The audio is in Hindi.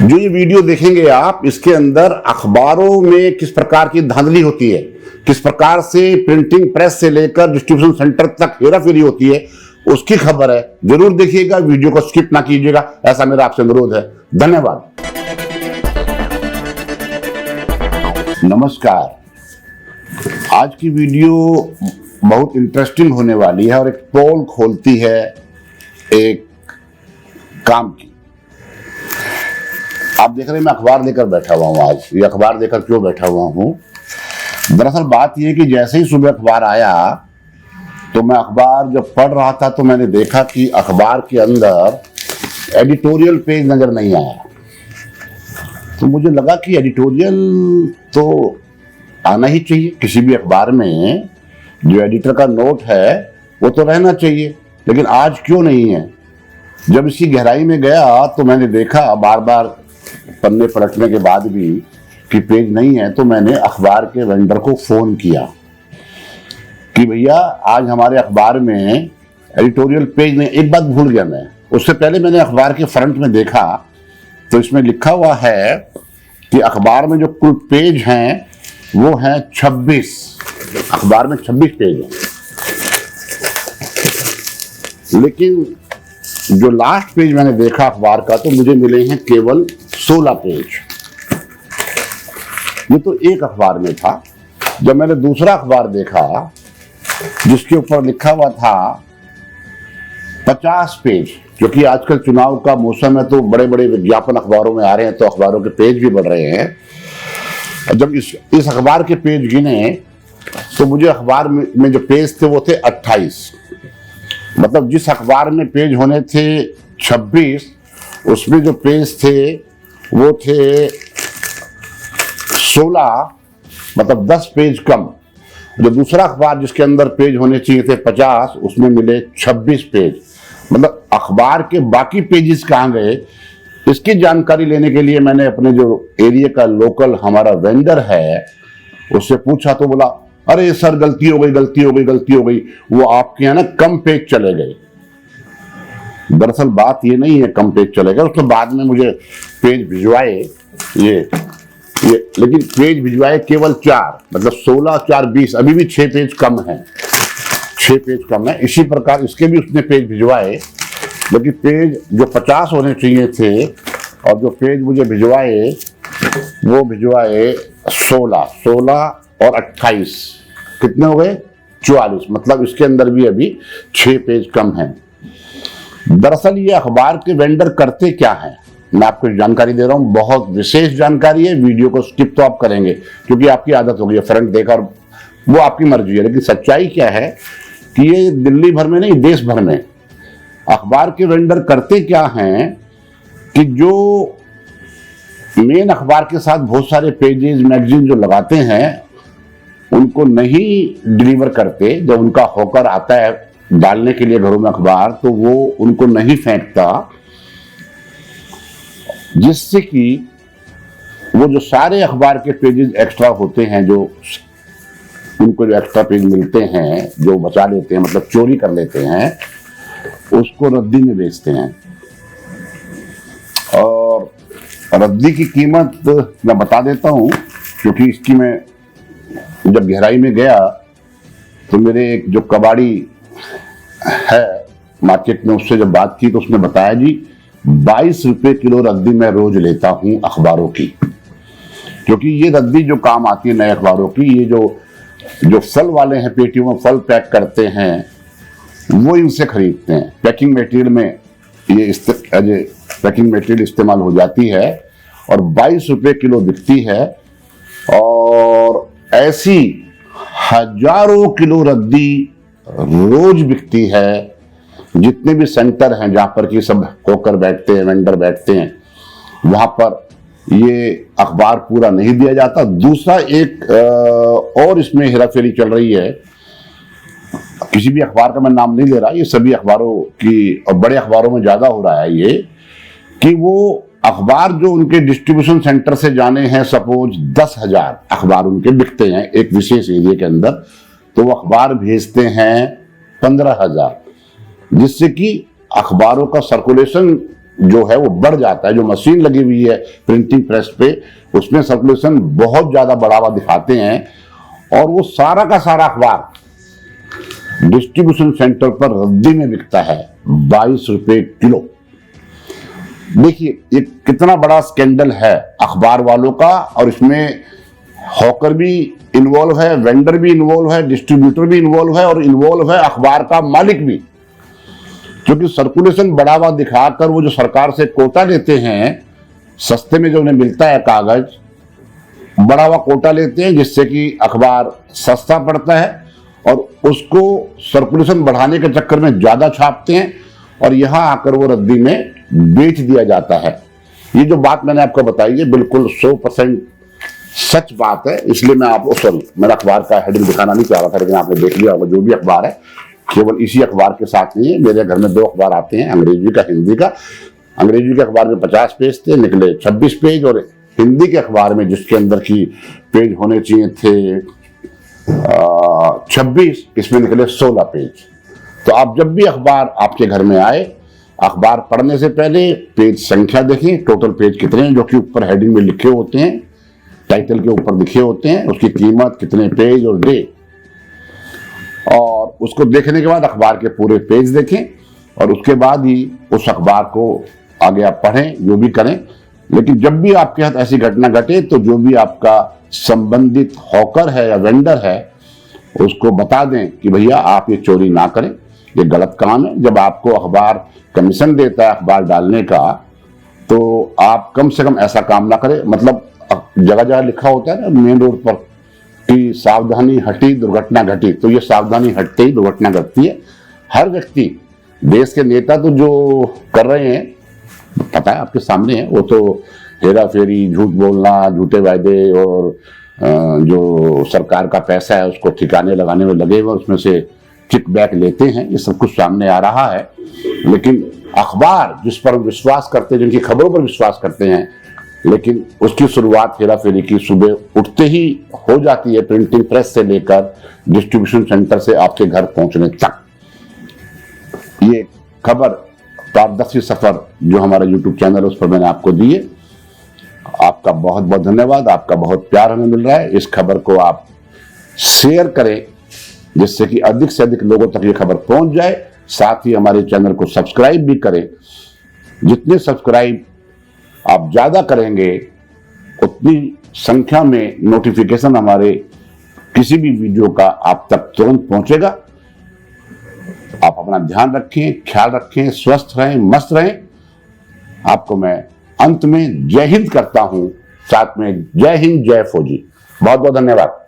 जो ये वीडियो देखेंगे आप, इसके अंदर अखबारों में किस प्रकार की धांधली होती है, किस प्रकार से प्रिंटिंग प्रेस से लेकर डिस्ट्रीब्यूशन सेंटर तक हेराफेरी होती है, उसकी खबर है। जरूर देखिएगा, वीडियो को स्किप ना कीजिएगा, ऐसा मेरा आपसे अनुरोध है। धन्यवाद। नमस्कार। आज की वीडियो बहुत इंटरेस्टिंग होने वाली है और एक पोल खोलती है एक काम की। आप देख रहे हैं मैं अखबार लेकर बैठा हुआ हूं। आज ये अखबार लेकर क्यों बैठा हुआ हूं? दरअसल बात यह कि जैसे ही सुबह अखबार आया तो मैं अखबार जब पढ़ रहा था तो मैंने देखा कि अखबार के अंदर एडिटोरियल पेज नजर नहीं आया। तो मुझे लगा कि एडिटोरियल तो आना ही चाहिए, किसी भी अखबार में जो एडिटर का नोट है वो तो रहना चाहिए, लेकिन आज क्यों नहीं है। जब इसकी गहराई में गया तो मैंने देखा बार बार पन्ने पलटने के बाद भी कि पेज नहीं है। तो मैंने अखबार के वेंडर को फोन किया कि भैया आज हमारे अखबार में एडिटोरियल पेज नहीं। एक बात भूल गया मैं, उससे पहले मैंने अखबार के फ्रंट में देखा तो इसमें लिखा हुआ है कि अखबार में जो कुल पेज हैं वो हैं 26। अखबार में 26 पेज हैं, लेकिन जो लास्ट पेज मैंने देखा अखबार का तो मुझे मिले हैं केवल 16 पेज। ये तो एक अखबार में था। जब मैंने दूसरा अखबार देखा जिसके ऊपर लिखा हुआ था 50 पेज, क्योंकि आजकल चुनाव का मौसम है तो बड़े बड़े विज्ञापन अखबारों में आ रहे हैं तो अखबारों के पेज भी बढ़ रहे हैं। जब इस अखबार के पेज गिने तो मुझे अखबार में जो पेज थे वो थे 28। मतलब जिस अखबार में पेज होने थे 26, उसमें जो पेज थे वो थे 16, मतलब 10 पेज कम। जो दूसरा अखबार जिसके अंदर पेज होने चाहिए थे 50, उसमें मिले 26 पेज। मतलब अखबार के बाकी पेजेस कहाँ गए, इसकी जानकारी लेने के लिए मैंने अपने जो एरिया का लोकल हमारा वेंडर है उससे पूछा तो बोला अरे सर गलती हो गई। वो आपके यहाँ ना कम पेज चले गए। दरअसल बात ये नहीं है कम पेज चले गए, उसके बाद में मुझे पेज भिजवाए ये लेकिन पेज भिजवाए केवल 4, मतलब 16 4 20। अभी भी 6 पेज कम है, 6 पेज कम है। इसी प्रकार इसके भी उसने पेज भिजवाए, लेकिन पेज जो 50 होने चाहिए थे और जो पेज मुझे भिजवाए वो भिजवाए 16 और 28। कितने हो गए? 44। मतलब इसके अंदर भी अभी 6 पेज कम है। दरअसल ये अखबार के वेंडर करते क्या हैं, मैं आपको जानकारी दे रहा हूं। बहुत विशेष जानकारी है, वीडियो को स्किप तो आप करेंगे क्योंकि आपकी आदत होगी फ्रंट देखकर, वो आपकी मर्जी है। लेकिन सच्चाई क्या है कि ये दिल्ली भर में नहीं, देश भर में अखबार के वेंडर करते क्या हैं कि जो मेन अखबार के साथ बहुत सारे पेजेस मैगजीन जो लगाते हैं उनको नहीं डिलीवर करते। जब उनका हॉकर आता है डालने के लिए घरों में अखबार तो वो उनको नहीं फेंकता, जिससे कि वो जो सारे अखबार के पेजेस एक्स्ट्रा होते हैं, जो उनको जो एक्स्ट्रा पेज मिलते हैं जो बचा लेते हैं, मतलब चोरी कर लेते हैं, उसको रद्दी में बेचते हैं। और रद्दी की कीमत मैं बता देता हूं क्योंकि इसकी मैं जब गहराई में गया तो मेरे एक जो कबाड़ी है मार्केट में उससे जब बात की तो उसने बताया जी 22 रुपए किलो रद्दी मैं रोज लेता हूं अखबारों की। क्योंकि ये रद्दी जो काम आती है नए अखबारों की, ये जो फल वाले हैं पेटियों में फल पैक करते हैं वो इनसे खरीदते हैं। पैकिंग मटेरियल में ये पैकिंग मटेरियल इस्तेमाल हो जाती है और 22 रुपए किलो बिकती है। और ऐसी हजारों किलो रद्दी रोज बिकती है। जितने भी सेंटर हैं जहां पर कि सब होकर बैठते हैं, वेंडर बैठते हैं, वहां पर ये अखबार पूरा नहीं दिया जाता। दूसरा एक और इसमें हेराफेरी चल रही है, किसी भी अखबार का मैं नाम नहीं ले रहा, ये सभी अखबारों की और बड़े अखबारों में ज्यादा हो रहा है ये, कि वो अखबार जो उनके डिस्ट्रीब्यूशन सेंटर से जाने हैं, सपोज 10,000 अखबार उनके बिकते हैं एक विशेष एरिया के अंदर, तो वो अखबार भेजते हैं 15,000, जिससे कि अखबारों का सर्कुलेशन जो है वो बढ़ जाता है। जो मशीन लगी हुई है प्रिंटिंग प्रेस पे, उसमें सर्कुलेशन बहुत ज्यादा बढ़ावा दिखाते हैं और वो सारा का सारा अखबार डिस्ट्रीब्यूशन सेंटर पर रद्दी में बिकता है 22 रुपए किलो। देखिए ये कितना बड़ा स्कैंडल है अखबार वालों का, और इसमें हॉकर भी इन्वॉल्व है, वेंडर भी इन्वॉल्व है, डिस्ट्रीब्यूटर भी इन्वॉल्व है और इन्वॉल्व है अखबार का मालिक भी, क्योंकि सर्कुलेशन बढ़ावा दिखाकर वो जो सरकार से कोटा लेते हैं, सस्ते में जो उन्हें मिलता है कागज, बढ़ावा कोटा लेते हैं जिससे कि अखबार सस्ता पड़ता है और उसको सर्कुलेशन बढ़ाने के चक्कर में ज्यादा छापते हैं और यहां आकर वो रद्दी में बेच दिया जाता है। ये जो बात मैंने आपको बताई है बिल्कुल 100% सच बात है, इसलिए मैं आपको सॉरी मेरा अखबार का हेडिंग दिखाना नहीं चाह रहा था, लेकिन आपने देख लिया होगा। जो भी अखबार है केवल इसी अखबार के साथ नहीं है, मेरे घर में 2 अखबार आते हैं, अंग्रेजी का, हिंदी का। अंग्रेजी के अखबार में 50 पेज थे, निकले 26 पेज, और हिंदी के अखबार में जिसके अंदर की पेज होने चाहिए थे 26, इसमें निकले 16 पेज। तो आप जब भी अखबार आपके घर में आए, अखबार पढ़ने से पहले पेज संख्या देखें, टोटल पेज कितने हैं, जो कि ऊपर हेडिंग में लिखे होते हैं, टाइटल के ऊपर लिखे होते हैं, उसकी कीमत, कितने पेज और डे, और उसको देखने के बाद अखबार के पूरे पेज देखें और उसके बाद ही उस अखबार को आगे आप पढ़ें, जो भी करें। लेकिन जब भी आपके साथ ऐसी घटना घटे तो जो भी आपका संबंधित हॉकर है या वेंडर है उसको बता दें कि भैया आप ये चोरी ना करें, ये गलत काम है। जब आपको अखबार कमीशन देता है अखबार डालने का, तो आप कम से कम ऐसा काम ना करें। मतलब जगह जगह लिखा होता है ना मेन रोड पर कि सावधानी हटी दुर्घटना घटी, तो ये सावधानी हटते ही दुर्घटना घटती है। हर व्यक्ति, देश के नेता तो जो कर रहे हैं पता है आपके सामने है, वो तो हेरा फेरी, झूठ बोलना, झूठे वायदे और जो सरकार का पैसा है उसको ठिकाने लगाने में लगे हुए, उसमें से किकबैक लेते हैं, ये सब कुछ सामने आ रहा है। लेकिन अखबार जिस पर विश्वास करते हैं, जिनकी खबरों पर विश्वास करते हैं, लेकिन उसकी शुरुआत हेरा फेरी की सुबह उठते ही हो जाती है, प्रिंटिंग प्रेस से लेकर डिस्ट्रीब्यूशन सेंटर से आपके घर पहुंचने तक। ये खबर पारदर्शी सफर जो हमारा यूट्यूब चैनल है उस पर मैंने आपको दी है। आपका बहुत बहुत धन्यवाद, आपका बहुत प्यार हमें मिल रहा है। इस खबर को आप शेयर करें जिससे कि अधिक से अधिक लोगों तक ये खबर पहुंच जाए। साथ ही हमारे चैनल को सब्सक्राइब भी करें। जितने सब्सक्राइब आप ज्यादा करेंगे उतनी संख्या में नोटिफिकेशन हमारे किसी भी वीडियो का आप तक तुरंत पहुंचेगा। आप अपना ध्यान रखें, ख्याल रखें, स्वस्थ रहें, मस्त रहें। आपको मैं अंत में जय हिंद करता हूं, साथ में जय हिंद, जय फौजी। बहुत बहुत धन्यवाद।